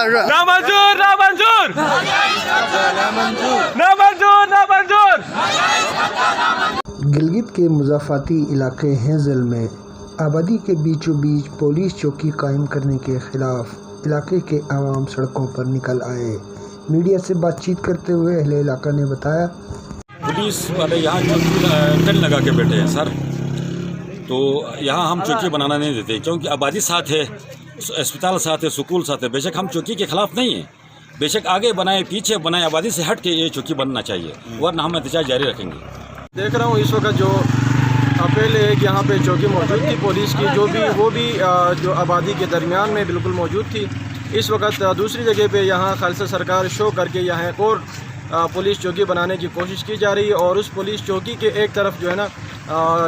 नामंजूर नामंजूर नामंजूर नामंजूर। गिलगित के मुज़ाफ़ाती इलाके हेंज़ल में आबादी के बीचों बीच पुलिस चौकी कायम करने के ख़िलाफ़ इलाके के आवाम सड़कों पर निकल आए। मीडिया से बातचीत करते हुए अहले इलाका ने बताया, पुलिस वाले यहाँ चौकी टेंट लगा के बैठे हैं सर, तो यहाँ हम चौकी बनाना नहीं देते क्योंकि आबादी साथ है, अस्पताल साथ है, स्कूल साथ है। बेशक हम चौकी के खिलाफ नहीं हैं, बेशक आगे बनाए पीछे बनाए, आबादी से हट के ये चौकी बनना चाहिए, वरना हम एहतजाज जारी रखेंगे। देख रहा हूँ इस वक्त जो पहले एक यहाँ पे चौकी मौजूद थी पुलिस की, वो भी जो आबादी के दरमियान में बिल्कुल मौजूद थी। इस वक्त दूसरी जगह पे यहाँ खालसा सरकार शो करके यहाँ एक और पुलिस चौकी बनाने की कोशिश की जा रही है, और उस पुलिस चौकी के एक तरफ जो है ना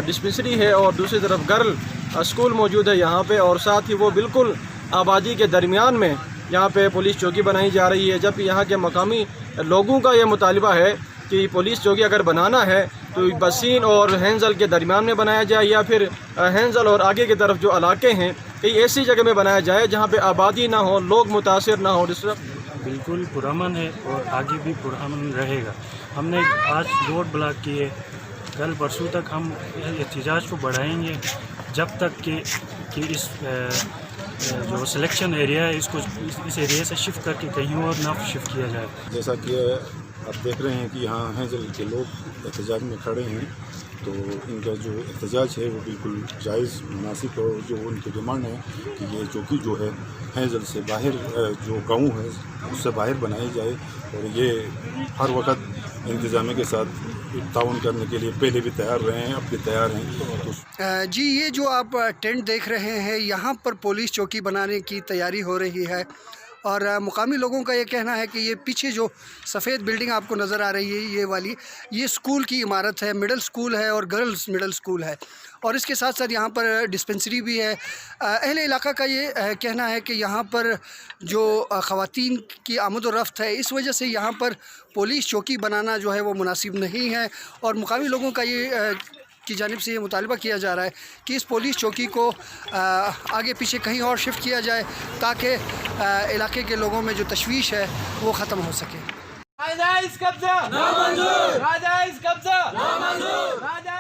डिस्पेंसरी है और दूसरी तरफ गर्ल स्कूल मौजूद है यहाँ पे, और साथ ही वो बिल्कुल आबादी के दरमियान में यहाँ पे पुलिस चौकी बनाई जा रही है। जबकि यहाँ के मकामी लोगों का ये मुतालबा है कि पुलिस चौकी अगर बनाना है तो बसीन और हेंज़ल के दरमियान में बनाया जाए, या फिर हेंज़ल और आगे की तरफ जो इलाके हैं कई ऐसी जगह में बनाया जाए जहाँ पे आबादी ना हो, लोग मुतासिर ना हो। बिल्कुल पुरअमन है और आगे भी पुरअमन रहेगा। हमने आज रोड ब्लॉक किए, कल परसों तक हम एहतजाज को बढ़ाएंगे जब तक कि इस जो सिलेक्शन एरिया है इसको इस एरिया से शिफ्ट करके कहीं और ना शिफ्ट किया जाए। जैसा कि आप देख रहे हैं कि यहाँ हेंज़ल के लोग एहतजाज में खड़े हैं, तो इनका जो एहतजाज है वो बिल्कुल जायज़ मुनासिब है, और जो उनकी डिमांड है कि ये चौकी जो है हेंज़ल से बाहर जो गाँव है उससे बाहर बनाई जाए, और ये हर वक्त इंतज़ामिया के साथ ताउन करने के लिए पहले भी तैयार रहे हैं, अब भी तैयार हैं। तो जी ये जो आप टेंट देख रहे हैं यहाँ पर पुलिस चौकी बनाने की तैयारी हो रही है, और मुकामी लोगों का ये कहना है कि ये पीछे जो सफ़ेद बिल्डिंग आपको नज़र आ रही है ये वाली, ये स्कूल की इमारत है, मिडिल स्कूल है और गर्ल्स मिडिल स्कूल है, और इसके साथ साथ यहाँ पर डिस्पेंसरी भी है। अहले इलाका का ये कहना है कि यहाँ पर जो ख़वातीन की आमद व रफ्त है इस वजह से यहाँ पर पुलिस चौकी बनाना जो है वो मुनासिब नहीं है, और मुकामी लोगों का ये की जानिब से ये मुतालबा किया जा रहा है कि इस पुलिस चौकी को आगे पीछे कहीं और शिफ्ट किया जाए ताकि इलाके के लोगों में जो तशवीश है वो ख़त्म हो सके। राजा इस कब्जा नामंजूर, राजा इस कब्जा नामंजूर, राजा